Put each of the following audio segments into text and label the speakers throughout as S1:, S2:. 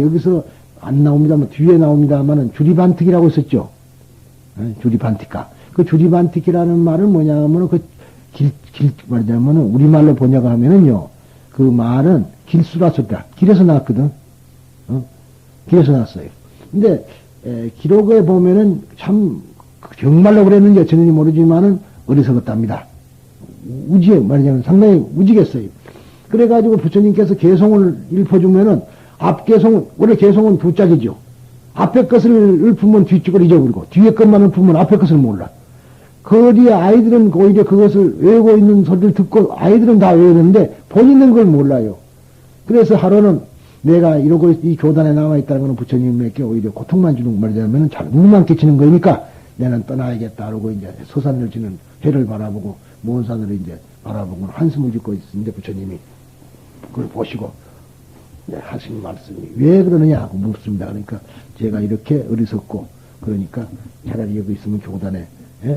S1: 여기서 안 나옵니다만, 뒤에 나옵니다만은 주리반특이라고 썼죠. 주리반특가. 그 주리반특이라는 말은 뭐냐면은 말하자면은 우리말로 번역하면은요, 그 말은 길수라 썼다. 길에서 나왔거든. 길에서 나왔어요. 근데, 기록에 보면은 참, 정말로 그랬는지 어쩌는지 모르지만은 어리석었답니다. 말하자면 상당히 우지겠어요. 그래가지고 부처님께서 개송을 읊어주면은 앞개송, 원래 개송은 두 짝이죠. 앞에 것을 읊으면 뒤쪽을 잊어버리고 뒤에 것만 읊으면 앞에 것을 몰라. 거기에 아이들은 오히려 그것을 외우고 있는 소리를 듣고 아이들은 다 외우는데 본인은 그걸 몰라요. 그래서 하루는 내가 이러고 이 교단에 남아있다는 것은 부처님에게 오히려 고통만 주는 말이자면 잘 무만 끼치는 거니까 내는 떠나야겠다 하고 이제 서산을 지는 해를 바라보고 먼 산을 이제 바라보고 한숨을 짓고 있는데 부처님이 그걸 보시고 하신 말씀이 왜 그러느냐 하고 묻습니다. 그러니까 제가 이렇게 어리석고 그러니까 차라리 여기 있으면 교단에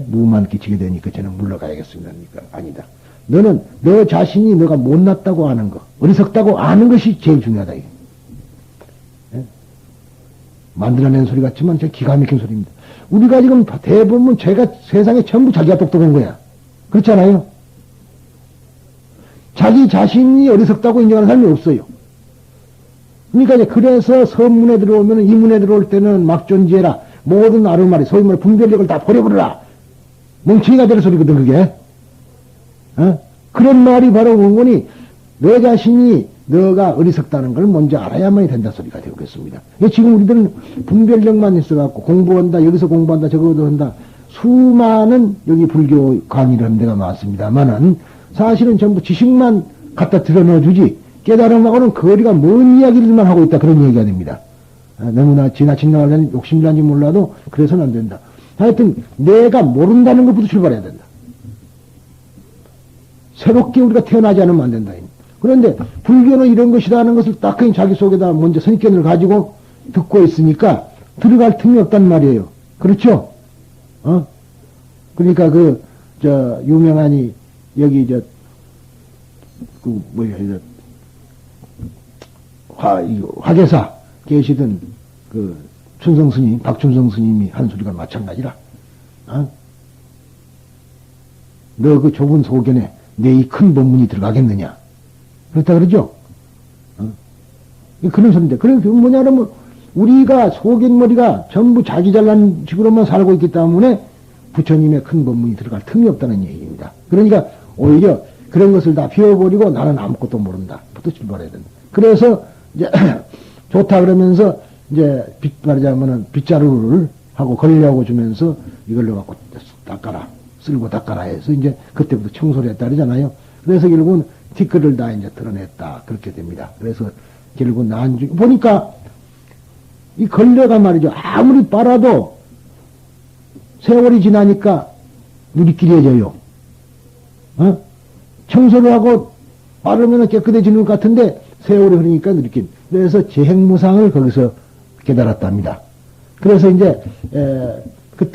S1: 무만 끼치게 되니까 저는 물러가야겠습니다. 그러니까 아니다. 너는 너 자신이 너가 못났다고 아는 거, 어리석다고 아는 것이 제일 중요하다. 이게. 만들어낸 소리 같지만 제 기가 막힌 소리입니다. 우리가 지금 대부분 제가 세상에 전부 자기가 똑똑한 거야. 그렇잖아요. 자기 자신이 어리석다고 인정하는 사람이 없어요. 그러니까 이제 그래서 선문에 들어오면 이 문에 들어올 때는 막존지해라. 모든 아르말이 소위 말해 분별력을 다 버려버려라. 멍청이가 될 소리거든 그게. 그런 말이 바로 원군이 너 자신이 너가 어리석다는 걸 먼저 알아야만이 된다 소리가 되겠습니다. 지금 우리들은 분별력만 있어갖고 공부한다 여기서 공부한다 저거도 한다 수많은 여기 불교 강의를 한 데가 많습니다만은 사실은 전부 지식만 갖다 드러넣어주지 깨달음하고는 거리가 먼 이야기들만 하고 있다 그런 얘기가 됩니다. 너무나 지나친 나가려는 욕심이 난지 몰라도 그래서는 안 된다. 하여튼 내가 모른다는 것부터 출발해야 된다. 새롭게 우리가 태어나지 않으면 안 된다. 그런데 불교는 이런 것이다 하는 것을 딱 그냥 자기 속에다 먼저 선입견을 가지고 듣고 있으니까 들어갈 틈이 없단 말이에요. 그렇죠? 그러니까 유명한이 여기 화계사 계시던 춘성 스님, 박춘성 스님이 한 소리가 마찬가지라. 너 그 좁은 소견에 내 이 큰 법문이 들어가겠느냐? 그렇다 그러죠? 그런 소리인데. 그게 뭐냐면, 우리가 소견머리가 전부 자기 잘난 식으로만 살고 있기 때문에 부처님의 큰 법문이 들어갈 틈이 없다는 얘기입니다. 그러니까 오히려 그런 것을 다 비워버리고 나는 아무것도 모른다. 부터 출발해야 된다. 그래서 이제 좋다 그러면서 이제 말하자면은 빗자루를 하고 걸려고 주면서 이걸로 갖고 닦아라. 쓸고 닦아라 해서 이제 그때부터 청소를 했다 그러잖아요. 그래서 결국은 티끌을 다 이제 드러냈다. 그렇게 됩니다. 그래서 결국은 나중에 보니까 이 걸레가 말이죠. 아무리 빨아도 세월이 지나니까 누리끼리해져요. 청소를 하고 빠르면 깨끗해지는 것 같은데 세월이 흐르니까 누리끼리. 그래서 재행무상을 거기서 깨달았답니다. 그래서 이제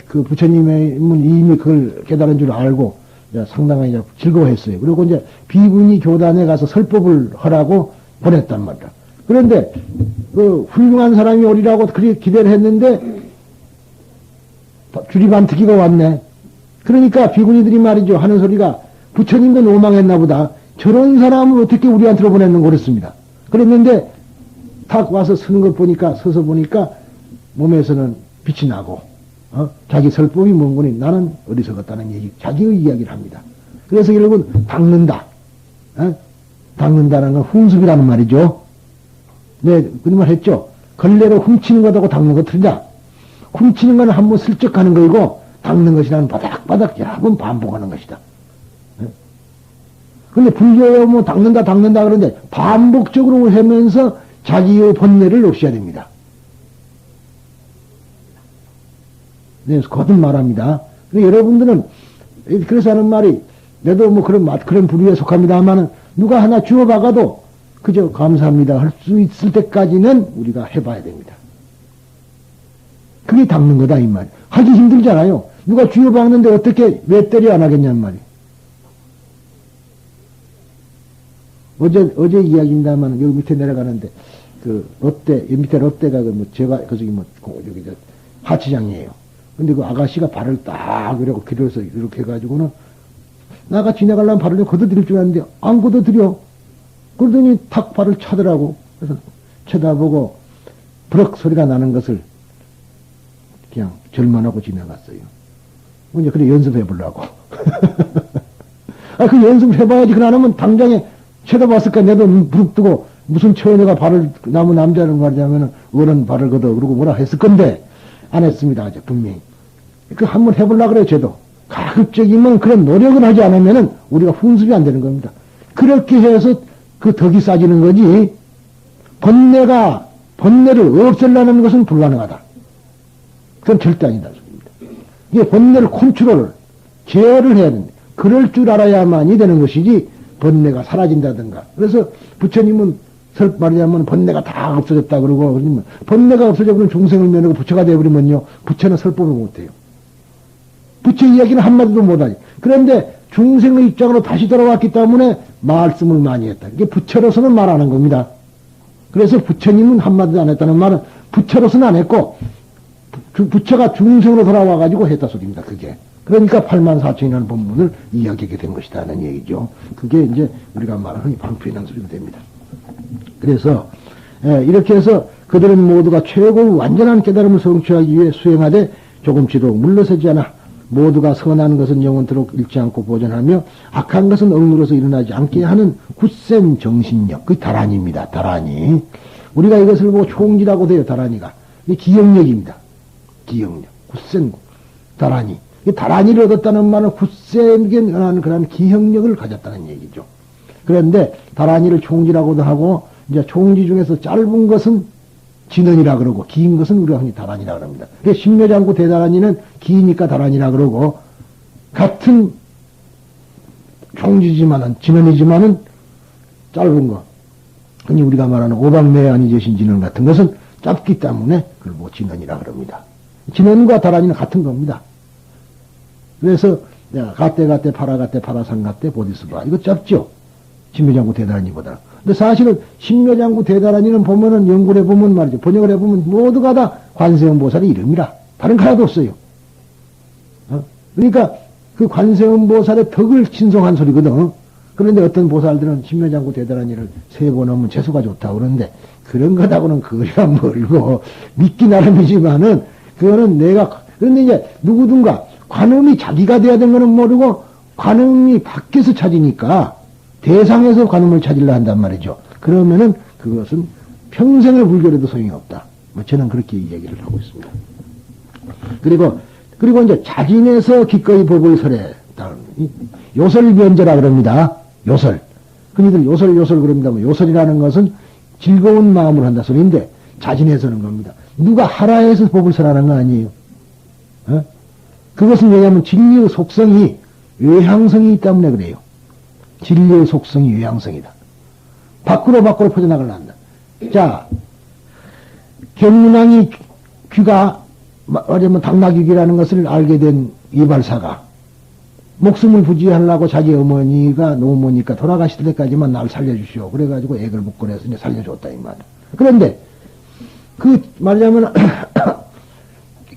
S1: 그 부처님은 이미 그걸 깨달은 줄 알고 상당히 즐거워했어요. 그리고 이제 비구니 교단에 가서 설법을 하라고 보냈단 말이야. 그런데 그 훌륭한 사람이 오리라고 그렇게 기대를 했는데 주리반특기가 왔네. 그러니까 비구니들이 말이죠 하는 소리가 부처님도 노망했나 보다. 저런 사람을 어떻게 우리한테로 보냈는 거 그랬습니다. 그랬는데 탁 와서 서는 것 보니까 서서 보니까 몸에서는 빛이 나고 자기 설법이 뭔 거니 나는 어리석었다는 얘기 자기의 이야기를 합니다. 그래서 결국은 닦는다. 닦는다는 건 훈습이라는 말이죠. 네, 그런 말 했죠. 걸레로 훔치는 것하고 닦는 거 틀리다. 훔치는 건 한번 슬쩍 하는 거이고 닦는 것이라는 바닥바닥 여러 번 반복하는 것이다. 근데 불교에 뭐 닦는다 그러는데 반복적으로 하면서 자기의 본내를 없애야 됩니다. 네, 거듭 말합니다. 근데 여러분들은 그래서 하는 말이 내도 뭐 그런 부류에 속합니다만은 누가 하나 주워박아도 그저 감사합니다 할 수 있을 때까지는 우리가 해봐야 됩니다. 그게 닦는 거다 이 말. 하기 힘들잖아요. 누가 주워박는데 어떻게 왜 때려 안 하겠냐는 말이. 어제 이야기입니다만 여기 밑에 내려가는데 그 롯데, 밑에 롯데가 그 뭐 제가 그 저기 뭐 여기 저 하치장이에요. 근데 그 아가씨가 발을 딱 그러고 길어서 이렇게 해가지고는 나가 지나가려면 발을 좀 걷어들일 줄 알았는데 안 걷어들여. 그러더니 탁 발을 차더라고. 그래서 쳐다보고 브럭 소리가 나는 것을 그냥 절만하고 지나갔어요. 이제 그래 연습해 보려고. 아, 그 연습을 해봐야지. 그러면 당장에 쳐다봤을까? 내도 부릅뜨고 무슨 처녀가 발을, 나무 남자는 말이냐면은 어른 발을 걷어. 그러고 뭐라 했을 건데, 안 했습니다. 아주 분명히. 그 한번 해보려고 그래요, 저도. 가급적이면 그런 노력을 하지 않으면은 우리가 훈습이 안 되는 겁니다. 그렇게 해서 그 덕이 쌓이는 거지, 번뇌를 없애려는 것은 불가능하다. 그건 절대 아니다. 이게 번뇌를 컨트롤을, 제어를 해야 된다. 그럴 줄 알아야만이 되는 것이지, 번뇌가 사라진다든가. 그래서 부처님은 말하자면 번뇌가 다 없어졌다 그러고, 그러면 번뇌가 없어져버리면 중생을 면하고 부처가 되어버리면요, 부처는 설법을 못해요. 부처 이야기는 한마디도 못하지. 그런데 중생의 입장으로 다시 돌아왔기 때문에 말씀을 많이 했다. 이게 부처로서는 말 안 한 겁니다. 그래서 부처님은 한마디도 안 했다는 말은 부처로서는 안 했고, 부처가 중생으로 돌아와가지고 했다 소리입니다, 그게. 그러니까 84,000이라는 본문을 이야기하게 된 것이다는 얘기죠. 그게 이제 우리가 말하는 방편이라는 소리가 됩니다. 그래서, 이렇게 해서 그들은 모두가 최고 완전한 깨달음을 성취하기 위해 수행하되 조금씩도 물러서지 않아 모두가 선한 것은 영원토록 잃지 않고 보존하며 악한 것은 억누러서 일어나지 않게 하는 굳센 정신력, 그 다란입니다. 다란이. 우리가 이것을 뭐 총지라고 돼요, 다란이가. 이 기억력입니다. 기억력. 굳센 다란이. 이 다란이를 얻었다는 말은 굳세게 하는 그런 기억력을 가졌다는 얘기죠. 그런데 다란이를 총지라고도 하고, 이제 총지 중에서 짧은 것은 진언이라 그러고, 긴 것은 우리가 흔히 다란이라 그럽니다. 신묘장구 대다란이는 기니까 다란이라 그러고, 같은 총지지만은, 진언이지만은 짧은 거. 흔히 우리가 말하는 오박내안이 제신 진언 같은 것은 짧기 때문에 그걸 뭐 진언이라 그럽니다. 진언과 다란이는 같은 겁니다. 그래서, 가떼, 파라가떼, 상가떼, 보디스바. 이거 짧죠? 신묘장구 대다란이보다. 근데 사실은 신묘장구 대다란이는 보면은 연구를 해보면 말이죠. 번역을 해보면 모두가 다 관세음보살의 이름이라. 다른 거 하나도 없어요. 그러니까 그 관세음보살의 덕을 친송한 소리거든. 그런데 어떤 보살들은 신묘장구 대다란이를 3번 하면 재수가 좋다고 그러는데 그런 거다고는 거리가 멀고 믿기 나름이지만은 그거는 그런데 이제 누구든가 관음이 자기가 돼야 되는 거는 모르고 관음이 밖에서 찾으니까 대상에서 관음을 찾으려 한단 말이죠. 그러면은 그것은 평생을 불교해도 소용이 없다. 뭐 저는 그렇게 얘기를 하고 있습니다. 그리고 이제 자진해서 기꺼이 법을 설해. 요설변제라 그럽니다. 요설. 흔히들 요설 그럽니다. 요설이라는 것은 즐거운 마음으로 한다 소리인데 자진해서는 겁니다. 누가 하라해서 법을 설하는 거 아니에요. 그것은 왜냐하면 진리의 속성이 외향성이 있기 때문에 그래요. 진리의 속성이 외향성이다. 밖으로 퍼져나가려 한다. 자, 경문왕이 귀가, 말하자면 당나귀귀라는 것을 알게 된 이발사가 목숨을 부지하려고 자기 어머니가 노모니까 돌아가실 때까지만 날 살려주시오. 그래가지고 애를 묶어내서 이제 살려줬다, 이 말. 그런데, 말하자면,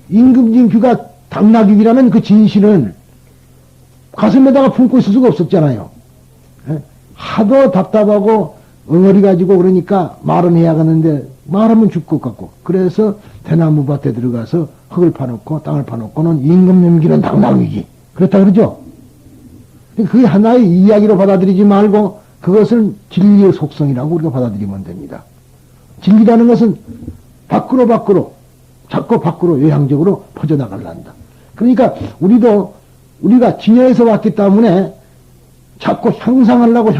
S1: 임금진 귀가 당나귀귀라는 그 진실은 가슴에다가 품고 있을 수가 없었잖아요. 하도 답답하고 엉어리 가지고 그러니까 말은 해야겠는데 말하면 죽을 것 같고 그래서 대나무 밭에 들어가서 흙을 파놓고 땅을 파놓고는 임금 넘기는 당나귀기 그렇다 그러죠. 그게 하나의 이야기로 받아들이지 말고 그것을 진리의 속성이라고 우리가 받아들이면 됩니다. 진리라는 것은 밖으로 자꾸 밖으로 외향적으로 퍼져나가려한다. 그러니까 우리가 진여에서 왔기 때문에 자꾸 향상하려고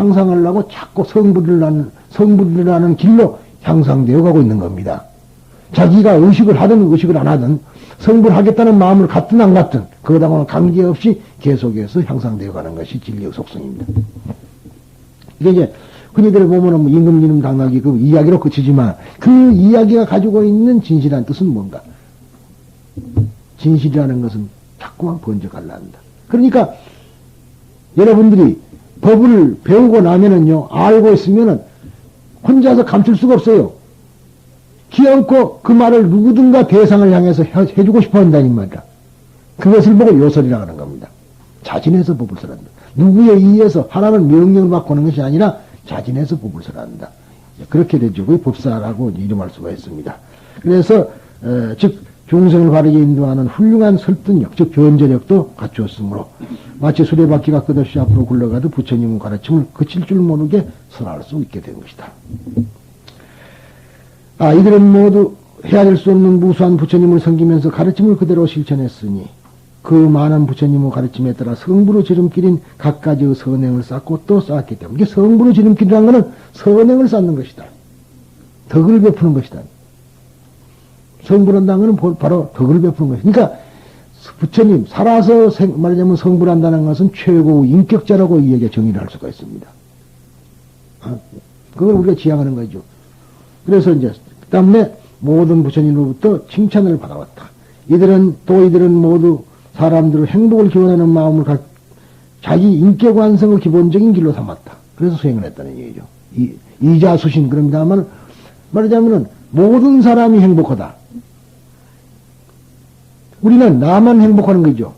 S1: 자꾸 성불을 하는 길로 향상되어 가고 있는 겁니다. 자기가 의식을 하든 의식을 안 하든 성불하겠다는 마음을 갖든 안 갖든 그거하고는 관계없이 계속해서 향상되어 가는 것이 진리의 속성입니다. 이게 이제 흔히들 보면은 뭐 임금 당나귀 그 이야기로 그치지만 그 이야기가 가지고 있는 진실한 뜻은 뭔가? 진실이라는 것은 자꾸만 번져가려 한다. 그러니까 여러분들이 법을 배우고 나면은요, 알고 있으면은 혼자서 감출 수가 없어요. 기어안고 그 말을 누구든가 대상을 향해서 해주고 싶어 한다는 말이다. 그것을 보고 요설이라고 하는 겁니다. 자진해서 법을 설한다. 누구에 의해서 하나는 명령을 받고 하는 것이 아니라 자진해서 법을 설한다. 그렇게 되죠. 그게 법사라고 이름할 수가 있습니다. 그래서 즉 중생을 바르게 인도하는 훌륭한 설득력, 즉 변제력도 갖추었으므로 마치 수레바퀴가 끝없이 앞으로 굴러가도 부처님의 가르침을 그칠 줄 모르게 설할 수 있게 된 것이다. 이들은 모두 헤아릴 수 없는 무수한 부처님을 섬기면서 가르침을 그대로 실천했으니 그 많은 부처님의 가르침에 따라 성부로 지름길인 각가지의 선행을 쌓고 또 쌓았기 때문에 이게 성부로 지름길이라는 것은 선행을 쌓는 것이다. 덕을 베푸는 것이다. 성불한다는 것은 바로 덕을 베푸는 것이다. 그러니까 부처님 살아서 말하자면 성불한다는 것은 최고의 인격자라고 이에게 정의를 할 수가 있습니다. 그걸 우리가 지향하는 거죠. 그래서 이제 그 다음에 모든 부처님으로부터 칭찬을 받아왔다. 이들은 모두 사람들의 행복을 기원하는 마음을 자기 인격 완성을 기본적인 길로 삼았다. 그래서 수행을 했다는 얘기죠. 이자수신 그럽니다만 말하자면은 모든 사람이 행복하다. 우리는 나만 행복하는 거죠.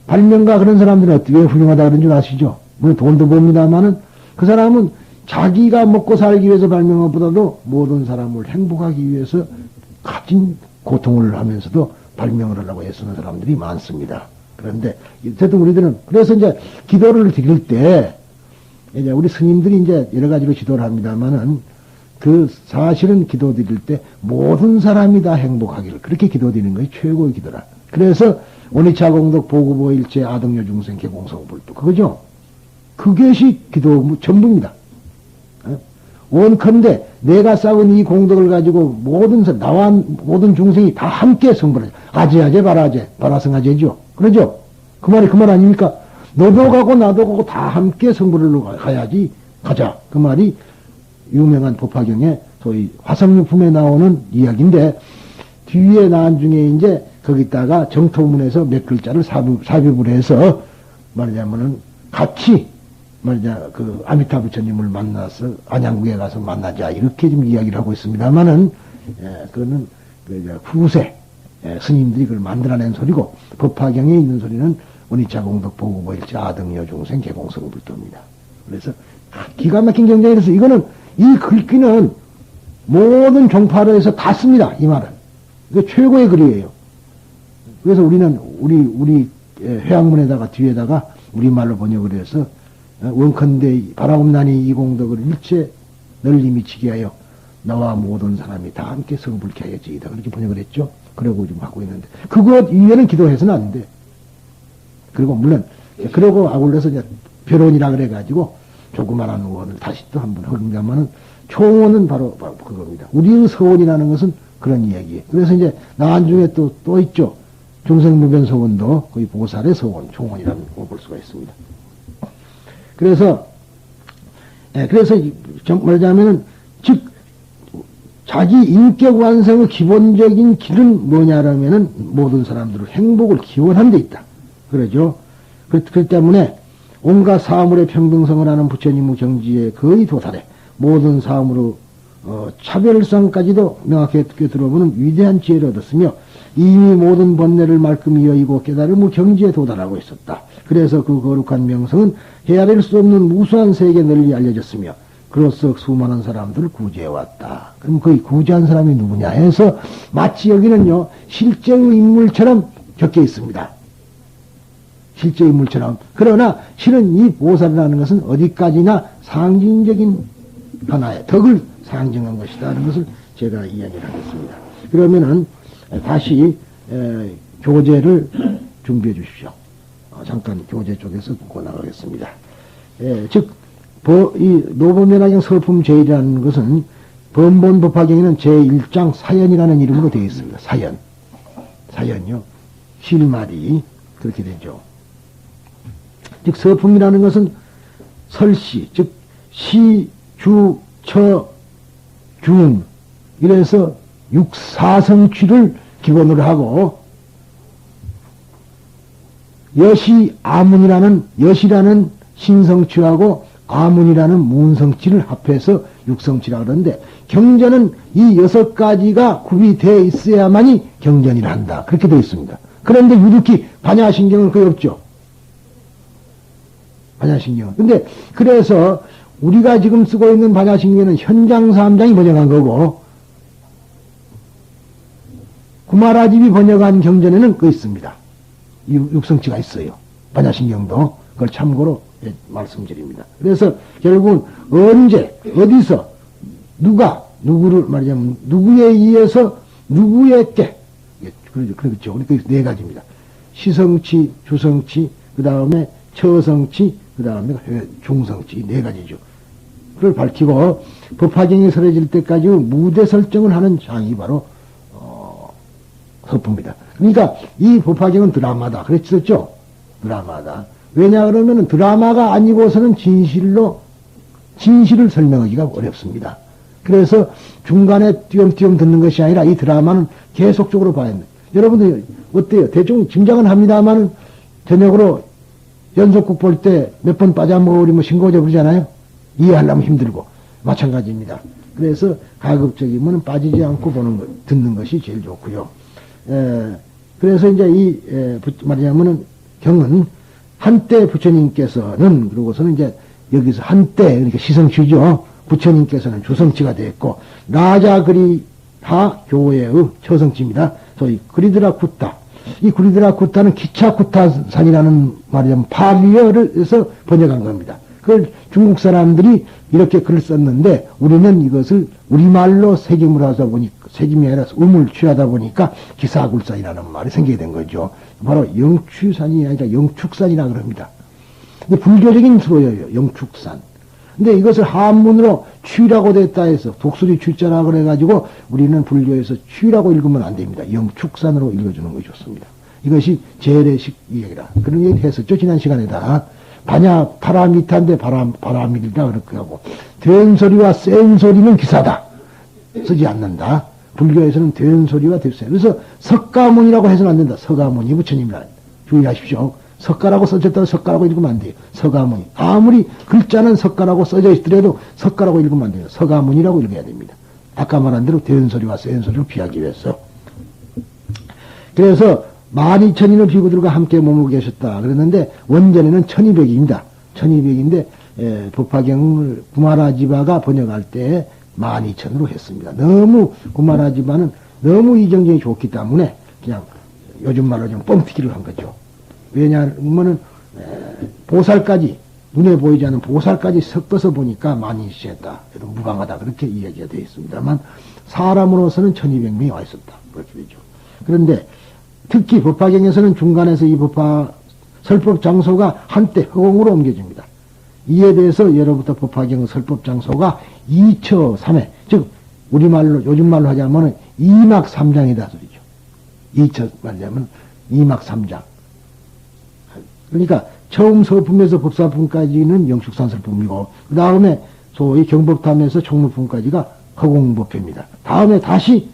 S1: 발명가 그런 사람들은 어떻게 훌륭하다 그런 줄 아시죠? 물론 돈도 봅니다만은 그 사람은 자기가 먹고 살기 위해서 발명한 것보다도 모든 사람을 행복하기 위해서 가진 고통을 하면서도 발명을 하려고 애쓰는 사람들이 많습니다. 그런데 어쨌든 우리들은 그래서 이제 기도를 드릴 때 이제 우리 스님들이 이제 여러 가지로 기도를 합니다만은 그 사실은 기도 드릴 때 모든 사람이 다 행복하기를 그렇게 기도 드리는 것이 최고의 기도라. 그래서 원위차 공덕 보구보일체 아등여 중생 개공성불도 그거죠. 그것이 기도 전부입니다. 원컨대 내가 쌓은 이 공덕을 가지고 나와 모든 중생이 다 함께 성불하자. 아제아제 바라제 바라성아제죠. 그러죠. 그 말이 그 말 아닙니까? 너도 가고 나도 가고 다 함께 성불을 가야지 가자. 그 말이 유명한 법화경에 소위 화성유품에 나오는 이야기인데 뒤에 나중에 이제 거기다가 정토문에서 몇 글자를 삽입을 해서 말하자면은 같이 말이자 그 아미타 부처님을 만나서 안양구에 가서 만나자 이렇게 좀 이야기를 하고 있습니다만은 그거는 후세 스님들이 그걸 만들어낸 소리고 법화경에 있는 소리는 원위차 공덕 보구보일체 아등여 중생 개공성불도입니다. 그래서 기가 막힌 경전이라서 이거는 이 글귀는 모든 종파로에서 다 씁니다. 이 말은 이거 최고의 글이에요. 그래서 우리는 우리 회양문에다가 뒤에다가 우리말로 번역을 해서 원컨대 바라옵나니 이 공덕을 일체 널리 미치게 하여 나와 모든 사람이 다 함께 성불케 하여지이다. 그렇게 번역을 했죠. 그러고 좀 하고 있는데 그것 이외에는 기도해서는 안 돼. 그리고 물론 그러고 아울러서 이제 변론이라 그래가지고 조그만한 원을 다시 또 한번 흐릅니다만은 총원은 바로 그겁니다. 우리의 서원이라는 것은 그런 이야기예요. 그래서 이제 나중에 또 있죠. 중생무변 서원도 거의 보살의 서원, 총원이라는 걸 볼 수가 있습니다. 그래서 말하자면은 즉 자기 인격 완성의 기본적인 길은 뭐냐라면은 모든 사람들의 행복을 기원한 데 있다. 그러죠. 그렇기 때문에 온갖 사물의 평등성을 하는 부처님의 경지에 거의 도달해 모든 사물의 차별성까지도 명확하게 들어보는 위대한 지혜를 얻었으며 이미 모든 번뇌를 말끔히 여의고 깨달음의 경지에 도달하고 있었다. 그래서 그 거룩한 명성은 헤아릴 수 없는 무수한 세계에 널리 알려졌으며 그로써 수많은 사람들을 구제해왔다. 그럼 그 구제한 사람이 누구냐 해서 마치 여기는요 실제의 인물처럼 적혀 있습니다. 실제 인물처럼. 그러나 실은 이 보살이라는 것은 어디까지나 상징적인 하나의 덕을 상징한 것이다 하는 것을 제가 이야기를 하겠습니다. 그러면은 다시 교재를 준비해 주십시오. 잠깐 교재 쪽에서 보고 나가겠습니다. 즉 이 노보면화경 서품 제1이라는 것은 번본법화경에는 제1장 사연이라는 이름으로 되어 있습니다. 사연요. 실말이 그렇게 되죠. 즉 서품이라는 것은 설시, 즉 시, 주, 처, 중 이래서 육사성취를 기본으로 하고 여시라는 신성취하고 아문이라는 문성취를 합해서 육성치라 그러는데, 경전은 이 6가지가 구비되어 있어야만이 경전이라 한다. 그렇게 되어 있습니다. 그런데 유득히 반야신경은 거의 없죠. 반야신경은. 근데, 그래서 우리가 지금 쓰고 있는 반야신경은 현장사함장이 번역한 거고, 구마라집이 번역한 경전에는 그 있습니다. 육성치가 있어요. 반야신경도. 그걸 참고로 말씀드립니다. 그래서 결국은 언제, 어디서, 누구를 말하자면, 누구에 의해서, 누구에게, 그렇죠. 그러니까 네 가지입니다. 시성치, 주성치, 그 다음에 처성치, 그 다음에 중성치, 네 가지죠. 그걸 밝히고, 법화경이 설해질 때까지 무대 설정을 하는 장이 바로, 서품입니다. 그러니까 이 법화경은 드라마다. 그랬었죠? 드라마다. 왜냐 그러면은 드라마가 아니고서는 진실을 설명하기가 어렵습니다. 그래서 중간에 띄엄띄엄 듣는 것이 아니라 이 드라마는 계속적으로 봐야 합니다. 여러분들 어때요? 대충 짐작은 합니다만 저녁으로 연속극 볼 때 몇 번 빠져먹으면 신고져 그러잖아요. 이해하려면 힘들고 마찬가지입니다. 그래서 가급적이면 빠지지 않고 듣는 것이 제일 좋고요. 그래서 이제 말하자면은 경은 한때 부처님께서는, 그러고서는 이제 여기서 한때, 그러니까 시성치죠. 부처님께서는 주성치가 됐고, 라자 그리하 교회의 처성치입니다. 소위 그리드라 쿠타. 이 그리드라 쿠타는 기차 쿠타산이라는 말이자면 파리어를 해서 번역한 겁니다. 그걸 중국 사람들이 이렇게 글을 썼는데, 우리는 이것을 우리말로 새김을 하다 보니까, 새김이 아니라 음을 취하다 보니까 기사굴산이라는 말이 생기게 된 거죠. 바로 영추산이 아니라 영축산이라 그럽니다. 근데 불교적인 수로예요. 영축산. 근데 이것을 한문으로 취라고 됐다 해서 독수리 취자라 그래가지고 우리는 불교에서 취라고 읽으면 안 됩니다. 영축산으로 읽어주는 것이 좋습니다. 이것이 재래식 이야기라. 그런 얘기 했었죠. 지난 시간에다. 반야 파라미타인데 바라밀이다 그렇게 하고, 된 소리와 센 소리는 기사다. 쓰지 않는다. 불교에서는 된 소리와 됐어요. 그래서 석가모니라고 해서는 안 된다. 석가모니 부처님이라. 주의하십시오. 석가라고 써졌다고 석가라고 읽으면 안 돼요. 석가모니. 아무리 글자는 석가라고 써져 있더라도 석가라고 읽으면 안 돼요. 석가모니라고 읽어야 됩니다. 아까 말한 대로 된 소리와 센 소리를 피하기 위해서. 그래서 12,000인의 비구들과 함께 머물고 계셨다. 그랬는데 원전에는 1200입니다. 1200인데 법화경을 구마라지바가 번역할 때 12,000으로 했습니다. 너무 구마라지바는 너무 이정경이 좋기 때문에 그냥 요즘 말로 좀 뻥튀기를 한 거죠. 왜냐하면은 보살까지 눈에 보이지 않는 보살까지 섞어서 보니까 많이 있었다. 무방하다. 그렇게 이야기가 되어 있습니다만 사람으로서는 1200명이 와 있었다. 그렇게 되죠. 그런데 특히 법화경에서는 중간에서 이 설법 장소가 한때 허공으로 옮겨집니다. 이에 대해서 예로부터 법화경 설법 장소가 2처 3회, 즉 우리말로 요즘 말로 하자면 2막 3장이다 소리죠. 2처 말하자면 2막 3장. 그러니까 처음 서품에서 법사품까지는 영축산 설품이고, 그 다음에 소위 경법탐에서 총무품까지가 허공법회입니다. 다음에 다시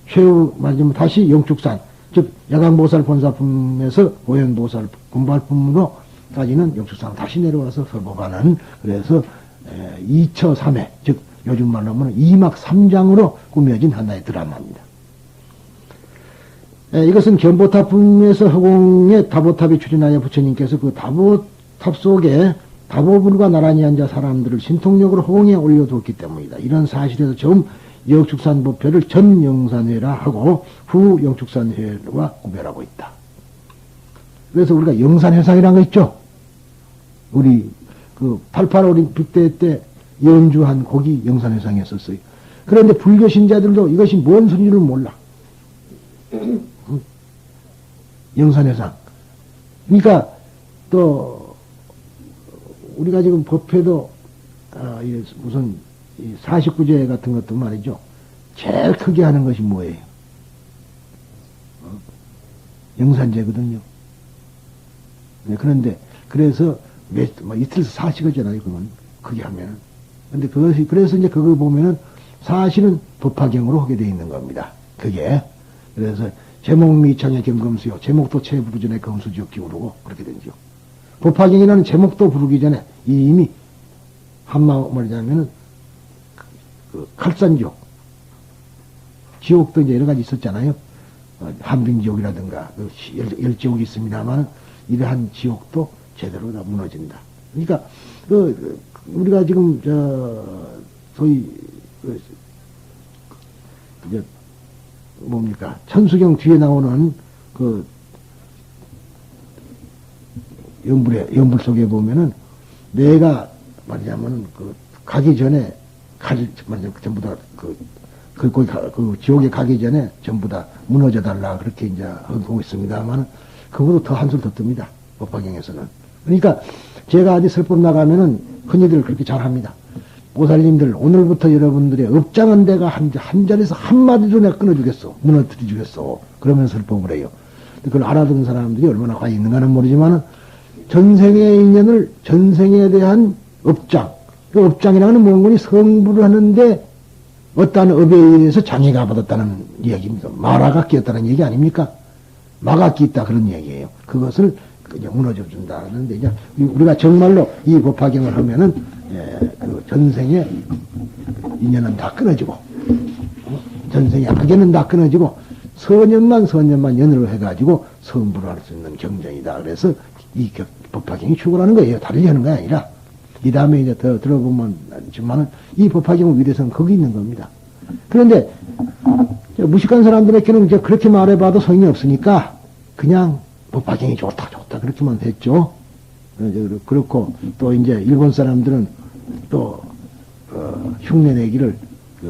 S1: 최후 말하자면 다시 영축산, 즉 야광보살 본사품에서 고현보살 군발품으로까지는 영축산 다시 내려와서 설법하는, 그래서 2처 3회, 즉 요즘 말로 하면 2막 3장으로 꾸며진 하나의 드라마입니다. 이것은 견보탑품에서 허공에 다보탑이 출현하여 부처님께서 그 다보탑 속에 다보불과 나란히 앉아 사람들을 신통력으로 허공에 올려두었기 때문이다. 이런 사실에서 처음 영축산 법회를 전영산회라 하고 후 영축산회와 구별하고 있다. 그래서 우리가 영산회상이라는 거 있죠. 우리 그 88 올림픽 때 연주한 곡이 영산회상이었었어요. 그런데 불교 신자들도 이것이 뭔 소리를 몰라. 영산회상. 그러니까 또 우리가 지금 법회도 무슨 49제 같은 것도 말이죠. 제일 크게 하는 것이 뭐예요? 영산제거든요. 네, 그런데 그래서 이틀 40거잖아요. 그건 크게 하면은. 근데 그것이 그래서 이제 그거 보면은 사실은 법화경으로 하게 돼 있는 겁니다. 그게. 그래서 제목 미창의 경금수요. 제목도 채 부르기 전에 검수지옥 기울고 그렇게 되죠. 법화경이라는 제목도 부르기 전에 이미 말하자면은, 칼산지옥. 지옥도 이제 여러 가지 있었잖아요. 한빈지옥이라든가, 열지옥이 있습니다만, 이러한 지옥도 제대로 다 무너진다. 그러니까, 우리가 지금, 소위, 뭡니까. 천수경 뒤에 나오는 연불 속에 보면은, 내가 말하자면은, 가기 전에, 말하자면 전부 다, 지옥에 가기 전에 전부 다 무너져 달라. 그렇게 이제 헌공고 있습니다만, 그거로 더 한술 더 뜹니다. 법화경에서는. 그러니까, 제가 어디 설법 나가면은, 흔히들 그렇게 잘 합니다. 보살님들, 오늘부터 여러분들의 업장은 내가 한 자리에서 한마디도 내가 끊어주겠어. 무너뜨려 주겠어. 그러면서 설법을 해요. 그걸 알아듣는 사람들이 얼마나 과연 있는가는 모르지만, 전생의 인연을, 전생에 대한 업장. 그 업장이라는 뭔가니 성불을 하는데, 어떠한 업에 의해서 장애가 받았다는 이야기입니다. 마라가 끼었다는 얘기 아닙니까? 마가 끼었다 그런 얘기예요. 그것을 그냥 무너져 준다는데, 이제 우리가 정말로 이 법화경을 하면은, 그 전생의 인연은 다 끊어지고, 전생의 악연은 다 끊어지고, 선연만 연으로 해가지고 성불을 할 수 있는 경전이다. 그래서 이 법화경이 출고라는 거예요. 다르게 하는 게 아니라. 이 다음에 이제 더 들어보면, 지만은 이 법화경의 위대성은 거기 있는 겁니다. 그런데, 무식한 사람들에게는 이제 그렇게 말해봐도 소용이 없으니까, 그냥 법화경이 좋다, 그렇게만 했죠. 그렇고, 또 이제 일본 사람들은 또, 흉내내기를,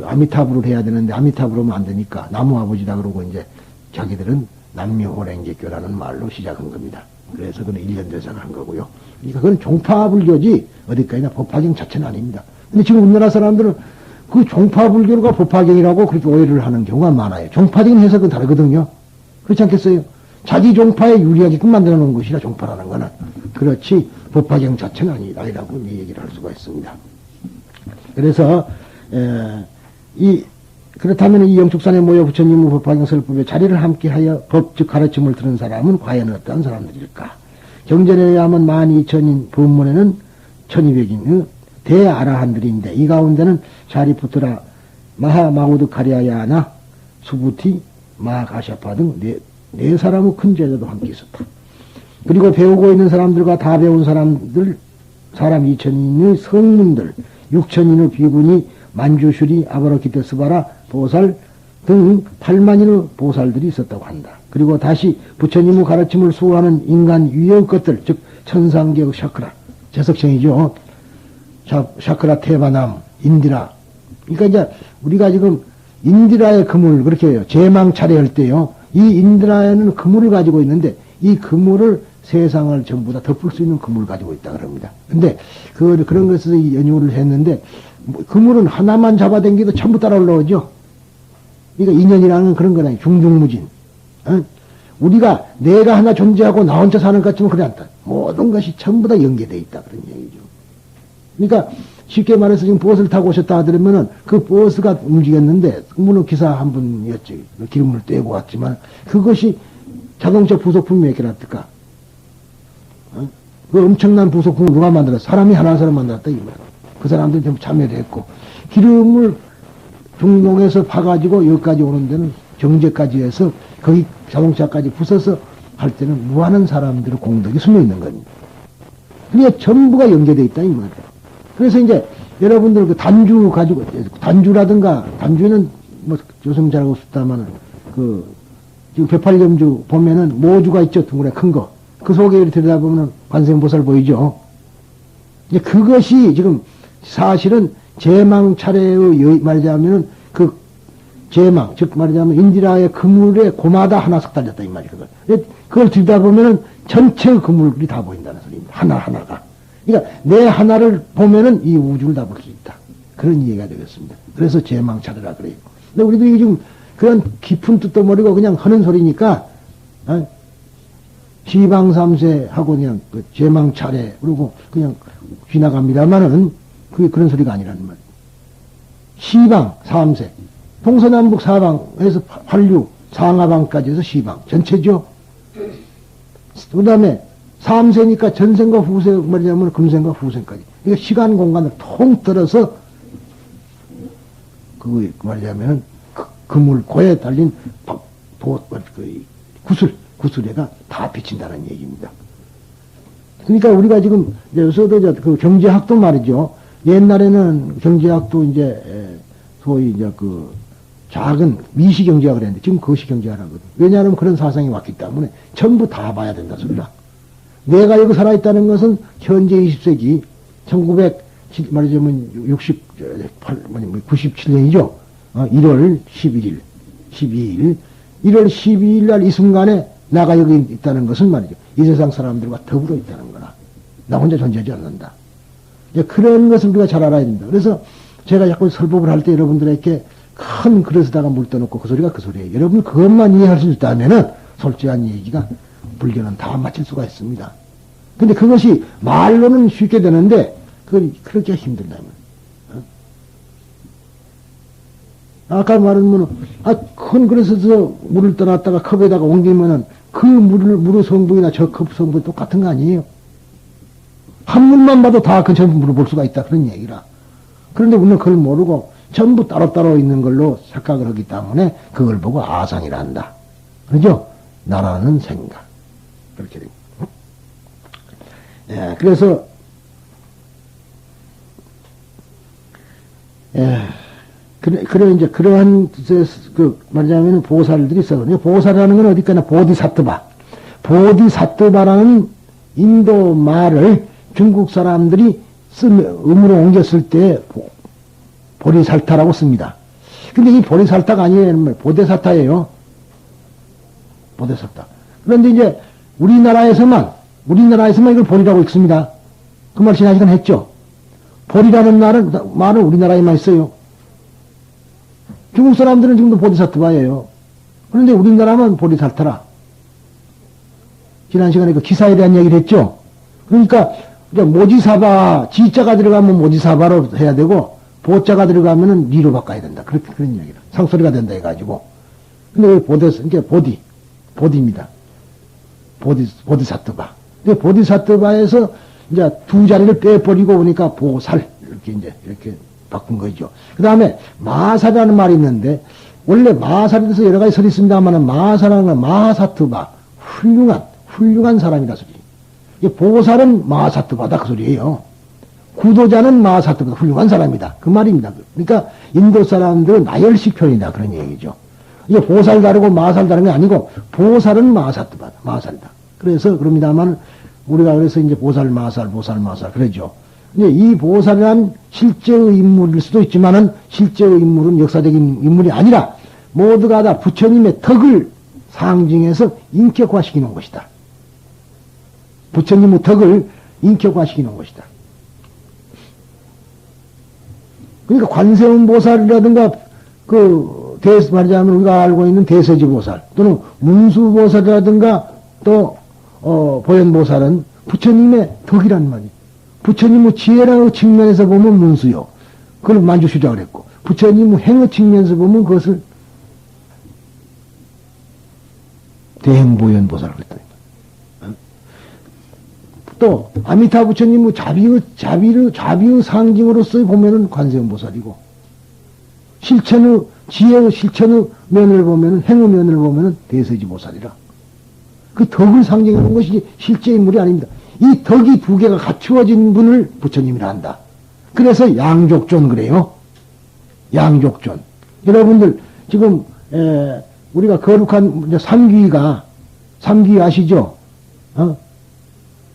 S1: 아미타불을 해야 되는데, 아미타불 하면 안 되니까, 나무 아버지다 그러고 이제, 자기들은 남묘호랭개교라는 말로 시작한 겁니다. 그래서 그건 일련대사가 한 거고요. 그러니까 그건 종파불교지, 어디까지나 법화경 자체는 아닙니다. 근데 지금 우리나라 사람들은 그 종파불교가 법화경이라고 그렇게 오해를 하는 경우가 많아요. 종파적인 해석은 다르거든요. 그렇지 않겠어요? 자기 종파에 유리하게끔 만들어 놓은 것이라 종파라는 거는. 그렇지, 법화경 자체는 아니라고 얘기를 할 수가 있습니다. 그래서, 그렇다면 이 영축산에 모여 부처님의 법화경 설법에 자리를 함께하여 법즉 가르침을 들은 사람은 과연 어떤 사람들일까? 경전에 의하면 12,000인, 법문에는 1200인 대아라한들인데, 이 가운데는 자리푸트라, 마하마우드 카리아야나, 수부티, 마하가샤파 등 네 사람의 큰 제자도 함께 있었다. 그리고 배우고 있는 사람들과 다 배운 사람들, 사람 2,000인의 성문들, 6,000인의 비군이 만주슈리, 아바로키테스바라, 보살 등 8만인의 보살들이 있었다고 한다. 그리고 다시 부처님의 가르침을 수호하는 인간 위의 것들, 즉 천상계의 샤크라, 제석청이죠. 샤크라 테바남, 인디라. 그러니까 이제 우리가 지금 인디라의 그물, 그렇게 해요. 제망차례 할 때요. 이 인디라에는 그물을 가지고 있는데, 이 그물을 세상을 전부 다 덮을 수 있는 그물을 가지고 있다 그럽니다. 근데 그런 것에서 연유를 했는데, 그물은 하나만 잡아당기도 전부 따라 올라오죠. 그러니까 인연이라는 그런 거는 중중무진. 우리가 내가 하나 존재하고 나 혼자 사는 것 같지만 그래 않다. 모든 것이 전부 다 연계되어 있다 그런 얘기죠. 그러니까 쉽게 말해서 지금 버스를 타고 오셨다 하더라면은 그 버스가 움직였는데 물론 기사 한 분이었지. 기름을 떼고 왔지만 그것이 자동차 부속품이 몇 개나 뜰까? 그 엄청난 부속품을 누가 만들었어? 사람이 하나 사람 만들었다 이 말이야. 그 사람들이 전부 참여를 했고, 기름을 중동에서 파가지고 여기까지 오는 데는 정제까지 해서 거기 자동차까지 부숴서 할 때는 무한한 사람들의 공덕이 숨어 있는 겁니다. 그게 전부가 연계되어 있다 이 말이야. 그래서 이제 여러분들 그 단주 가지고, 단주라든가, 단주에는 뭐 요즘 잘 알고 싶다마는 지금 배팔겸주 보면은 모주가 있죠. 둥그레 큰 거. 그 속에 들여다보면 관세음보살 보이죠. 이제 그것이 지금 사실은 제망 차례의 말하자면은 그 제망, 즉 말하자면 인디라의 그물에 고마다 하나씩 달렸다 이 말이야. 그걸 들여다보면은 전체의 그물이 다 보인다는 소리입니다. 하나하나가. 그러니까 내 하나를 보면은 이 우주를 다 볼 수 있다. 그런 이해가 되겠습니다. 그래서 제망 차례라 그래요. 근데 우리도 이게 지금 그런 깊은 뜻도 모르고 그냥 하는 소리니까, 시방삼세 하고 그냥 그 제망 차례 그러고 그냥 지나갑니다만은 그게 그런 소리가 아니라는 말이에요. 시방, 삼세, 동서남북 사방에서 한류, 상하방까지 해서 시방 전체죠. 그 다음에 삼세니까 전생과 후세 말이냐면 금생과 후생까지. 이거 시간 공간을 통틀어서 그 말이냐면은 그물 고에 달린 구슬에가 다 비친다는 얘기입니다. 그러니까 우리가 지금 요새도 그 경제학도 말이죠. 옛날에는 경제학도 이제 소위 이제 그 작은 미시 경제학을 했는데 지금 거시 경제학을 하거든. 왜냐하면 그런 사상이 왔기 때문에 전부 다 봐야 된다 소리라. 내가 여기 살아있다는 것은 현재 20세기 1900 말하자면 97년이죠. 1월 11일, 12일, 1월 12일 날 이 순간에 나가 여기 있다는 것은 말이죠. 이 세상 사람들과 더불어 있다는 거라. 나 혼자 존재하지 않는다. 이제 그런 것을 우리가 잘 알아야 된다. 그래서 제가 자꾸 설법을 할 때 여러분들에게 큰 그릇에다가 물 떠놓고 그 소리가 그 소리예요. 여러분 그것만 이해할 수 있다면은 솔직한 얘기가 불교는 다 맞힐 수가 있습니다. 근데 그것이 말로는 쉽게 되는데 그건 그렇게 힘들다. 아까 말한 큰 그릇에서 물을 떠났다가 컵에다가 옮기면은 그 물의 성분이나 저 컵 성분이 똑같은 거 아니에요? 한 물만 봐도 다 그 전부 물을 볼 수가 있다. 그런 얘기라. 그런데 우리는 그걸 모르고 전부 따로따로 있는 걸로 착각을 하기 때문에 그걸 보고 아상이라 한다. 그죠? 나라는 생각. 그렇게 됩니다. 예, 그래서, 그래, 이제, 그러한, 말하자면, 보살들이 있어요. 보살이라는 건 어디까나 보디사트바. 보디사트바라는 인도 말을 중국 사람들이 음으로 옮겼을 때, 보리살타라고 씁니다. 근데 이 보리살타가 아니에요. 보데사타예요. 보데사타. 그런데 이제, 우리나라에서만 이걸 보리라고 읽습니다. 그 말 지난 시간 했죠. 보리라는 말은 우리나라에만 있어요. 중국 사람들은 지금도 보디사트바예요. 그런데 우리나라만 보리살타라. 지난 시간에 그 기사에 대한 얘기를 했죠. 그러니까 모지사바, 지자가 들어가면 모지사바로 해야 되고 보자가 들어가면은 리로 바꿔야 된다. 그런 얘기라. 상소리가 된다 해가지고. 근데 이게 보디입니다. 보디사트바. 근데 보디사트바에서 이제 두 자리를 빼버리고 보니까 보살 이렇게 바꾼 거죠. 그 다음에 마살이라는 말이 있는데 원래 마살에 대해서 여러 가지 설이 있습니다만은 마살이라는 건 마하사트바 훌륭한 사람이라 소리. 보살은 마하사트바다 그 소리예요. 구도자는 마하사트바다 훌륭한 사람이다 그 말입니다. 그러니까 인도 사람들은 나열식 표현이다 그런 얘기죠. 이게 보살 다르고 마살 다른 게 아니고 보살은 마하사트바다 마살이다. 그래서 그럽니다만 우리가 그래서 이제 보살 마살 그러죠. 근데 이 보살이란 실제의 인물일 수도 있지만은 실제의 인물은 역사적인 인물이 아니라 모두가 다 부처님의 덕을 상징해서 인격화시키는 것이다. 부처님의 덕을 인격화시키는 것이다. 그러니까 관세음 보살이라든가 말하자면 우리가 알고 있는 대세지 보살 또는 문수 보살이라든가 또 보현보살은 부처님의 덕이란 말이에요. 부처님의 지혜라는 측면에서 보면 문수요. 그걸 만주수자를 했고, 부처님의 행의 측면에서 보면 그것을 대행보현보살을 했다. 또, 아미타 부처님의 자비의 상징으로서 보면은 관세음보살이고, 지혜의 실천의 면을 보면은, 행의 면을 보면은 대세지보살이라. 그 덕을 상징하는 것이 실제 인물이 아닙니다. 이 덕이 두 개가 갖추어진 분을 부처님이라 한다. 그래서 양족존 그래요. 양족존. 여러분들 지금 우리가 거룩한 삼귀 아시죠?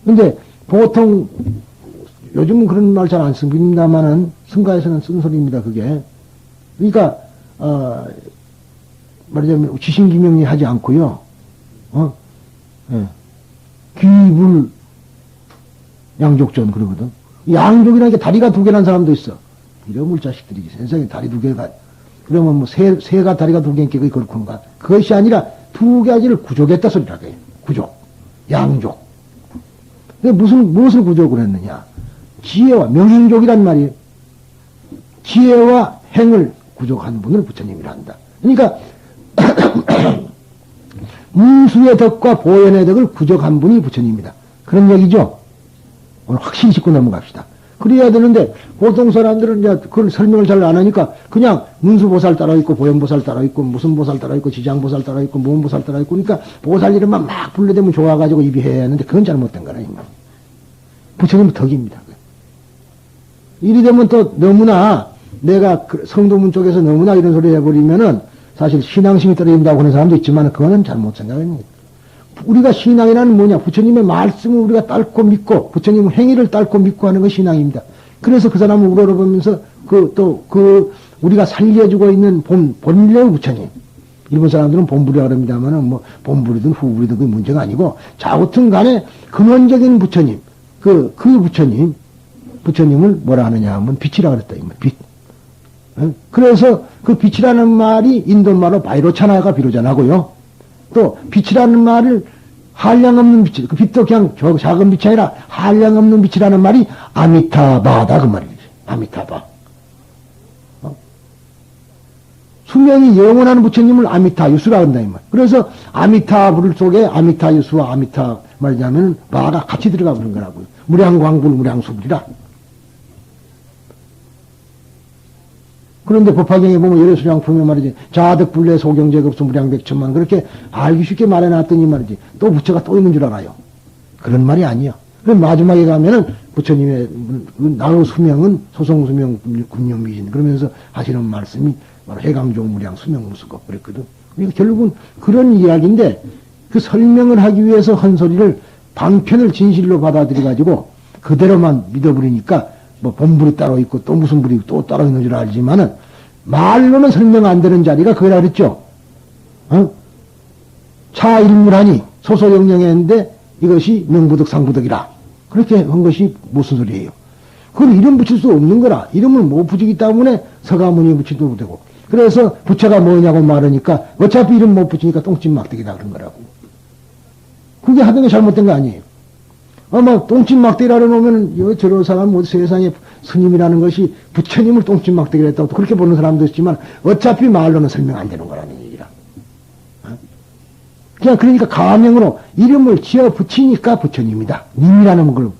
S1: 근데 보통 요즘은 그런 말 잘 안 씁니다만은 승가에서는 쓴 소리입니다. 그게. 그러니까 말하자면 지신기명리 하지 않고요. 귀불 양족전 그러거든. 양족이라는 게 다리가 두 개란 사람도 있어. 이런 물자식들이지. 세상에 다리 두 개가 그러면 뭐 새가 다리가 두 개니까 그게 그렇군가. 그것이 아니라 두 가지를 구족했다 소리라 그래요. 구족, 양족. 무엇을 구족을 했느냐? 지혜와 명행족이란 말이에요. 지혜와 행을 구족한 분을 부처님이라 한다. 그러니까 문수의 덕과 보현의 덕을 구족한 분이 부처님이다. 그런 얘기죠. 오늘 확실히 짚고 넘어갑시다. 그래야 되는데 보통 사람들은 이제 그걸 설명을 잘 안 하니까 그냥 문수보살 따라 있고 보현보살 따라 있고 무슨 보살 따라 있고 지장보살 따라 있고 무은보살 따라 있고 그러니까 보살 이름만 막 불러대면 좋아가지고 입이 해야 하는데 그건 잘못된 거라. 부처님은 덕입니다. 이리 되면 또 너무나 내가 성도문 쪽에서 너무나 이런 소리 해버리면은 사실 신앙심이 떨어진다고 하는 사람도 있지만 그거는 잘못 생각합니다. 우리가 신앙이라는 뭐냐? 부처님의 말씀을 우리가 딸고 믿고 부처님의 행위를 딸고 믿고 하는 것이 신앙입니다. 그래서 그 사람을 우러러보면서 우리가 살려주고 있는 본래의 부처님. 일본 사람들은 본부리라 그럽니다만은 뭐 본부리든 후부리든 그게 문제가 아니고 자우튼 간에 근원적인 부처님. 그 부처님을 뭐라 하느냐 하면 빛이라 그랬다. 빛. 그래서 그 빛이라는 말이 인도말로 바이로차나가 비로자나고요. 또 빛이라는 말을 한량없는 빛, 그 빛도 그냥 작은 빛이 아니라 한량없는 빛이라는 말이 아미타바다 그 말이지. 아미타바. 수명이 영원한 부처님을 아미타유수라 한다 이 말. 그래서 아미타불 속에 아미타유수와 아미타 말하자면 바가 같이 들어가 버린 거라고요. 무량광불 무량수불이라. 그런데 법화경에 보면 열애수량품에 말이지 자득불례 소경제급수 무량백천만 그렇게 알기 쉽게 말해놨더니 말이지 또 부처가 또 있는 줄 알아요. 그런 말이 아니야. 그럼 마지막에 가면은 부처님의 나의 수명은 소송수명 군념미진 그러면서 하시는 말씀이 바로 해강종 무량 수명무수고 그랬거든. 그러니까 결국은 그런 이야기인데 그 설명을 하기 위해서 한 소리를 방편을 진실로 받아들여가지고 그대로만 믿어버리니까 뭐 본불이 따로 있고 또 무슨 불이 또 따로 있는 줄 알지만은 말로는 설명 안 되는 자리가 그거라 그랬죠. 차일물하니 소소영령했는데 이것이 명부득 상부득이라. 그렇게 한 것이 무슨 소리예요? 그건 이름 붙일 수 없는 거라. 이름을 못 붙이기 때문에 서가모니 붙이도 못되고. 그래서 부처가 뭐냐고 말하니까 어차피 이름 못 붙이니까 똥집 막대기다 그런 거라고. 그게 하던 게 잘못된 거 아니에요. 아마 똥집 막대기라 놓으면 저런 사람 뭐 세상에 스님이라는 것이 부처님을 똥집 막대기라 했다고 그렇게 보는 사람도 있지만 어차피 말로는 설명 안 되는 거라는 얘기라. 그냥 그러니까 가명으로 이름을 지어 붙이니까 부처님이다. 님이라는 걸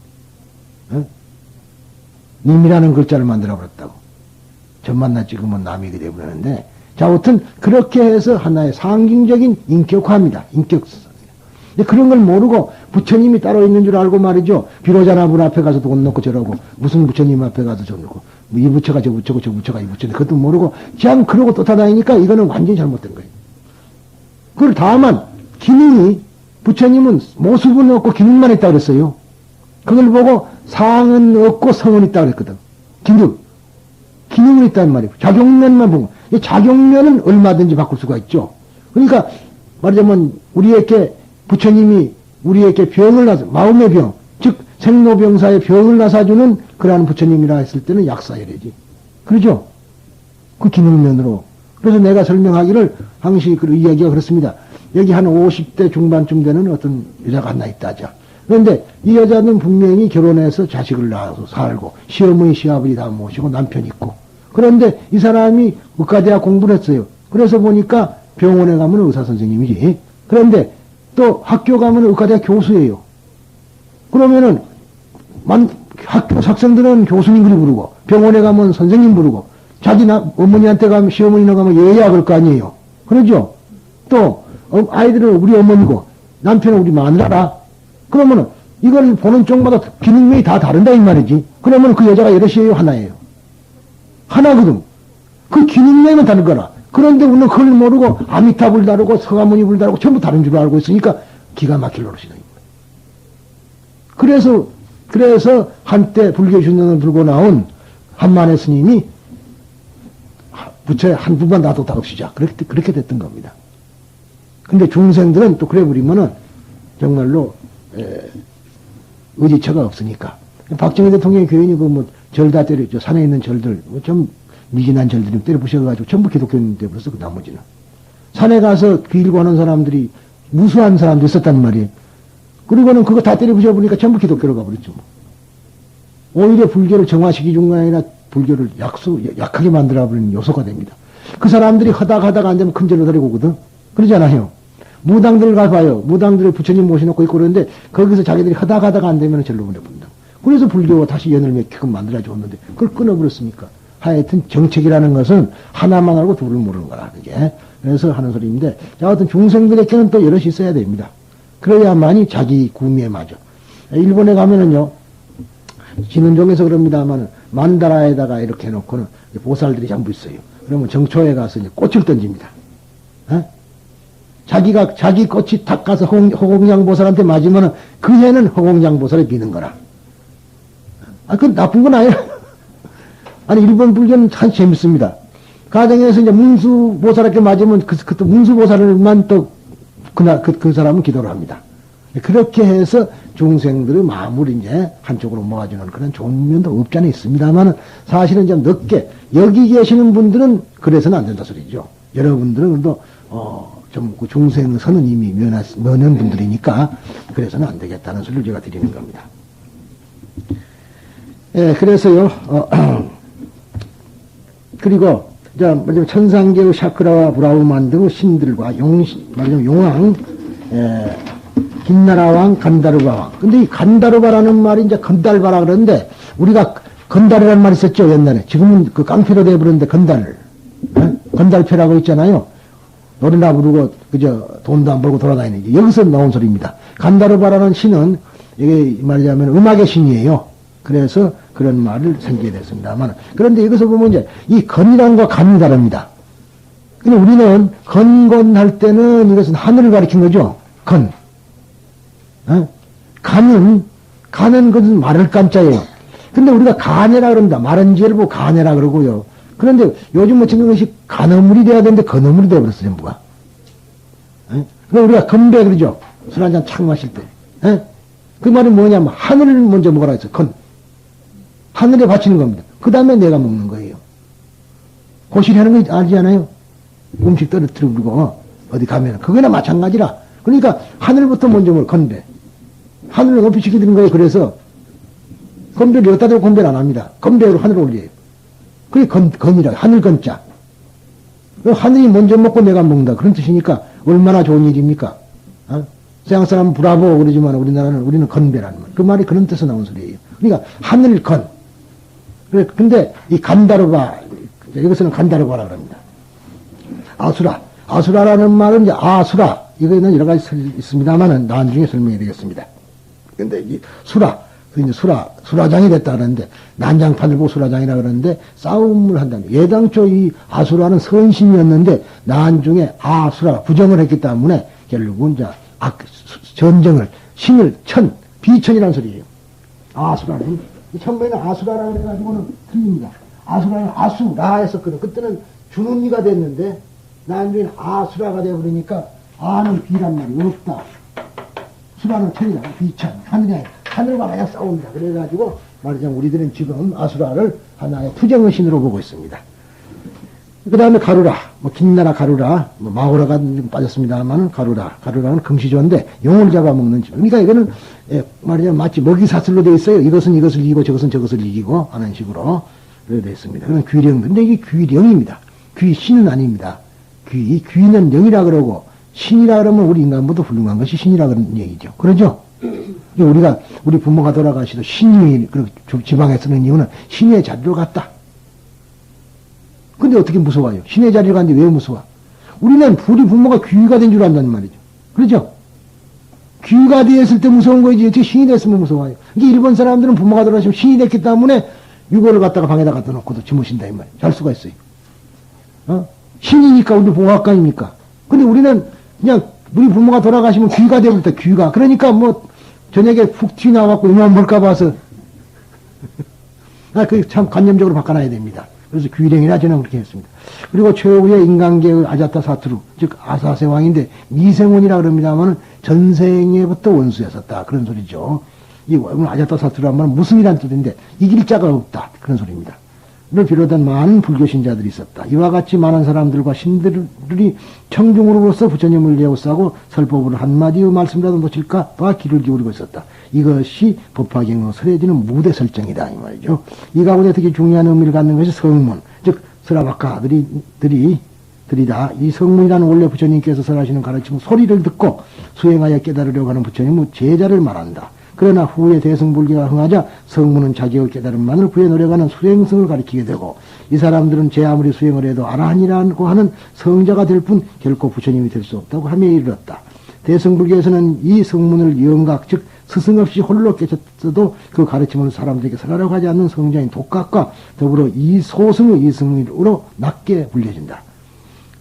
S1: 님이라는 글자를 만들어 버렸다고. 전만나 찍으면 남이게 되버리는데 자, 아무튼 그렇게 해서 하나의 상징적인 인격화입니다. 인격성. 그런 걸 모르고 부처님이 따로 있는 줄 알고 말이죠. 비로자나불 앞에 가서 돈 놓고 저러고 무슨 부처님 앞에 가서 저 놓고 이 부처가 저 부처고 저 부처가 이 부처인데 그것도 모르고 그냥 그러고 쫓아다니니까 이거는 완전히 잘못된 거예요. 그걸 다만 기능이 부처님은 모습은 없고 기능만 있다고 그랬어요. 그걸 보고 상은 없고 성은 있다고 그랬거든. 기능은 있다는 말이에요. 작용면만 보고 이 작용면은 얼마든지 바꿀 수가 있죠. 그러니까 말하자면 우리에게 부처님이 우리에게 병을 나서 마음의 병, 즉 생로병사의 병을 나사주는 그러한 부처님이라 했을 때는 약사열애지. 그러죠? 그 기능면으로. 그래서 내가 설명하기를 항시 그 이야기가 그렇습니다. 여기 한 50대 중반쯤 되는 어떤 여자가 하나 있다 하자. 그런데 이 여자는 분명히 결혼해서 자식을 낳아서 살고 시어머니 시아버지 다 모시고 남편 있고. 그런데 이 사람이 의과대학 공부를 했어요. 그래서 보니까 병원에 가면 의사 선생님이지. 그런데 또 학교 가면 의과대학 교수예요. 그러면은 학교 학생들은 교수님 그리 부르고 병원에 가면 선생님 부르고 자기 어머니한테 가면 시어머니나 가면 예야 그럴 거 아니에요. 그러죠? 또 아이들은 우리 어머니고 남편은 우리 마누라라. 그러면은 이걸 보는 쪽마다 기능명이 다 다른다 이 말이지. 그러면 그 여자가 여럿이에요 하나예요. 하나거든. 그 기능명은 다른 거라. 그런데 우리는 그걸 모르고 아미타불 다르고 서가모니불 다르고 전부 다른 줄 알고 있으니까 기가 막힐 노릇이다. 그래서 한때 불교 신론을 들고 나온 한만의 스님이 부처에 한 부만 놔뒀다 없이자. 그렇게 됐던 겁니다. 근데 중생들은 또 그래 버리면은 정말로 의지처가 없으니까. 박정희 대통령의 교인이 절 다 때렸죠. 산에 있는 절들 좀 미진한 절들이 때려 부셔가지고 전부 기독교인 되버렸어. 그 나머지는 산에 가서 빌고 하는 사람들이 무수한 사람도 있었단 말이에요. 그리고는 그거 다 때려 부셔보니까 전부 기독교로 가버렸죠. 오히려 불교를 정화시키는 중간이 아니라 불교를 약하게 만들어버리는 요소가 됩니다. 그 사람들이 하다가 안 되면 큰 절로 데리고 오거든. 그러잖아요. 무당들 가봐요. 무당들을 부처님 모셔놓고 있고 그러는데 거기서 자기들이 하다가 안 되면 절로 보내본다. 그래서 불교가 다시 연을 맺히고 만들어줬는데 그걸 끊어버렸습니까? 하여튼 정책이라는 것은 하나만 알고 둘을 모르는 거라, 그게. 그래서 하는 소리인데, 자, 어떤 중생들에게는 또 여럿이 있어야 됩니다. 그래야만이 자기 구미에 맞아. 일본에 가면은요, 진원종에서 그럽니다만, 만다라에다가 이렇게 해놓고는 보살들이 전부 있어요. 그러면 정초에 가서 이제 꽃을 던집니다. 어? 자기 꽃이 탁 가서 허공양 보살한테 맞으면은 그 해는 허공양 보살에 비는 거라. 그건 나쁜 건 아니야. 아니, 일본 불교는 참 재밌습니다. 가정에서 이제 문수보살에게 맞으면 그 문수보살만 또 그 사람은 기도를 합니다. 그렇게 해서 중생들의 마음을 이제 한쪽으로 모아주는 그런 좋은 면도 없지 않아 있습니다만 사실은 좀 늦게 여기 계시는 분들은 그래서는 안 된다 소리죠. 여러분들은 그래도 좀 그 중생선은 이미 면한 분들이니까 그래서는 안 되겠다는 소리를 제가 드리는 겁니다. 예, 그래서요, 그리고, 천상계의 샤크라와 브라우만 등의 신들과 말하자면 용왕, 김나라왕, 간다르바왕. 근데 이 간다르바라는 말이 이제 건달바라 그러는데, 우리가 건달이라는 말이 있었죠, 옛날에. 지금은 그 깡패로 돼버렸는데, 건달패라고 있잖아요. 노래나 부르고, 돈도 안 벌고 돌아다니는, 여기서 나온 소리입니다. 간다르바라는 신은, 이게 말하자면 음악의 신이에요. 그래서 그런 말을 생기게 됐습니다만. 그런데 여기서 보면 이제 이 건이란과 간이 다릅니다. 근데 우리는 건건할 때는 이것은 하늘을 가리킨 거죠. 건. 간은 그것은 말을 깐자예요. 근데 우리가 간해라 그럽니다. 말은 지혜를 보고 간해라 그러고요. 그런데 요즘 같은 것이 간어물이 돼야 되는데 건어물이 되어버렸어, 전부가. 그러니까 우리가 건배 그러죠. 술 한잔 착 마실 때. 그 말이 뭐냐면 하늘을 먼저 먹으라 했어. 건. 하늘에 바치는 겁니다. 그 다음에 내가 먹는 거예요. 고실하는 거 알지 않아요? 음식 떨어뜨리고 어디 가면 그거나 마찬가지라. 그러니까 하늘부터 먼저 뭘 건배. 하늘을 높이 시키는 거예요. 그래서 건배를 여기다 대고 건배를 안 합니다. 건배로 하늘을 올려요. 그게 건이라 하늘 건자. 하늘이 먼저 먹고 내가 먹는다. 그런 뜻이니까 얼마나 좋은 일입니까? 서양 사람은 브라보 그러지만 우리는 건배라는 말. 그 말이 그런 뜻에서 나온 소리예요. 그러니까 하늘 건. 근데 이 간다르바, 이것은 간다르바라 그럽니다. 아수라라는 말은 이제 아수라, 이거는 여러 가지 있습니다만은 나중에 설명이 되겠습니다. 근데 이 수라장이 됐다 그러는데, 난장판을 보고 수라장이라 그러는데, 싸움을 한다는 거예요. 예당초 이 아수라는 선신이었는데, 나중에 아수라, 부정을 했기 때문에, 결국은 이제 전쟁을, 신을, 비천이라는 소리예요. 아수라는, 처음에는 아수라라고 해가지고는 틀립니다. 아수라는 아수라 했었거든. 그때는 준운이가 됐는데, 나중에는 아수라가 되어버리니까, 아는 비란 말이 없다. 수라는 천이다. 비천. 하늘과 만약 싸웁니다. 그래가지고, 말하자면 우리들은 지금 아수라를 하나의 투쟁의 신으로 보고 있습니다. 그 다음에 가루라, 김나라 가루라, 마오라가 빠졌습니다만은 가루라는 금시조인데 용을 잡아먹는 집. 그러니까 이거는 말하자면 마치 먹이 사슬로 되어 있어요. 이것은 이것을 이기고 저것은 저것을 이기고 하는 식으로 되어 있습니다. 그건 귀령. 근데 이게 귀령입니다. 귀신은 아닙니다. 귀는 영이라 그러고 신이라 그러면 우리 인간보다 훌륭한 것이 신이라 그런 얘기죠. 그러죠? 우리 부모가 돌아가시도 신이 지방에 쓰는 이유는 신의 자리로 갔다. 근데 어떻게 무서워요? 신의 자리를 갔는데 왜 무서워? 우리 부모가 귀가 된 줄 안다는 말이죠. 그렇죠? 귀가 되었을 때 무서운 거지. 어떻게 신이 됐으면 무서워요? 이게 일본 사람들은 부모가 돌아가시면 신이 됐기 때문에 유골을 갖다가 방에다 갖다 놓고도 주무신다, 이 말이에요. 잘 수가 있어요. 신이니까 우리 보호학관이니까. 근데 우리는 그냥 우리 부모가 돌아가시면 귀가 되버렸다, 귀가. 그러니까 저녁에 푹 튀나와갖고 이만 볼까 봐서. 참 관념적으로 바꿔놔야 됩니다. 그래서 귀령이라 저는 그렇게 했습니다. 그리고 최후의 인간계의 아자타사투르, 즉 아사세왕인데 미생원이라 그럽니다만 전생에부터 원수였었다. 그런 소리죠. 이 아자타사투르란 말은 무슨이란 뜻인데 이길 자가 없다. 그런 소리입니다. 를 비롯한 많은 불교 신자들이 있었다. 이와 같이 많은 사람들과 신들이 청중으로서 부처님을 예우싸고 설법을 한마디의 말씀이라도 놓칠까 봐 귀를 기울이고 있었다. 이것이 법화경의 설해지는 무대 설정이다. 이 말이죠. 이 가운데 특히 중요한 의미를 갖는 것이 성문, 즉, 스라바카들이 들이다 이 성문이라는 원래 부처님께서 설하시는 가르침 소리를 듣고 수행하여 깨달으려고 하는 부처님은 제자를 말한다. 그러나 후에 대승불교가 흥하자 성문은 자기의 깨달음만을 구해 노력하는 수행성을 가리키게 되고 이 사람들은 제 아무리 수행을 해도 아라한이라고 하는 성자가 될 뿐 결코 부처님이 될 수 없다고 하며 이르렀다. 대승불교에서는 이 성문을 영각 즉 스승 없이 홀로 깨쳤어도 그 가르침을 사람들에게 설하려고 하지 않는 성자인 독각과 더불어 이 소승의 이승으로 낮게 불려진다.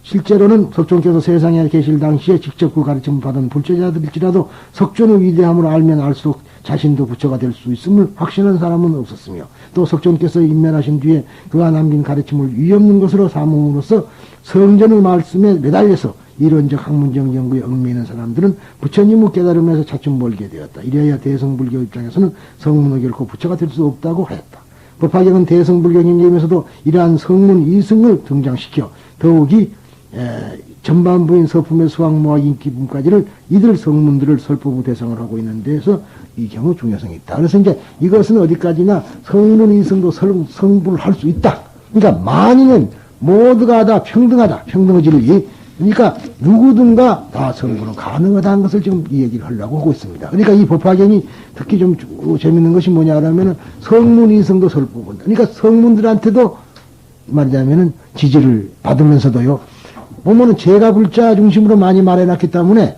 S1: 실제로는 석존께서 세상에 계실 당시에 직접 그 가르침을 받은 불제자들일지라도 석존의 위대함을 알면 알수록 자신도 부처가 될 수 있음을 확신한 사람은 없었으며 또 석존께서 인멸하신 뒤에 그가 남긴 가르침을 위없는 것으로 삼음으로써 성전의 말씀에 매달려서 이론적 학문적 연구에 얽매이는 사람들은 부처님의 깨달음에서 차츰 멀게 되었다. 이래야 대성불교 입장에서는 성문은 결코 부처가 될 수 없다고 하였다. 법화경은 대성불교 경계에서도 이러한 성문 이승을 등장시켜 더욱이 전반부인 서품의 수학모학 인기품까지를 이들 성문들을 설법의 대상을 하고 있는 데서 이 경우 중요성이 있다. 그래서 이제 이것은 어디까지나 성문 이승도 성불을 할 수 있다. 그러니까 만인은 모두가 다 평등하다. 평등의 진리. 그러니까 누구든가 다 성불은 가능하다는 것을 지금 이 얘기를 하려고 하고 있습니다. 그러니까 이 법화경이 특히 좀 재밌는 것이 뭐냐 하면은 성문 이승도 설법은. 그러니까 성문들한테도 말하자면은 지지를 받으면서도요. 보면은 제가 불자 중심으로 많이 말해놨기 때문에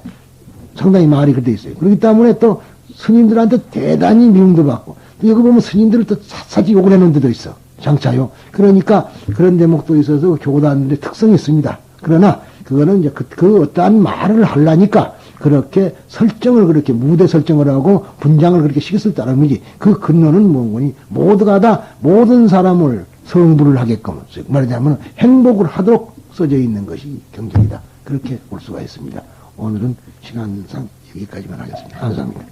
S1: 상당히 말이 그렇게 있어요. 그렇기 때문에 또 스님들한테 대단히 미움도 받고 또 여기 보면 스님들을 또 샅샅이 욕을 해놓은 데도 있어. 장차요. 그러니까 그런 대목도 있어서 교단들의 특성이 있습니다. 그러나 그거는 이제 그 어떠한 말을 하려니까 그렇게 설정을 그렇게 무대 설정을 하고 분장을 그렇게 시켰을 따름이지 그 근원은 뭐니 모두가 다 모든 사람을 성불을 하게끔 말하자면 행복을 하도록 써져 있는 것이 경전이다. 그렇게 볼 수가 있습니다. 오늘은 시간상 여기까지만 하겠습니다. 감사합니다.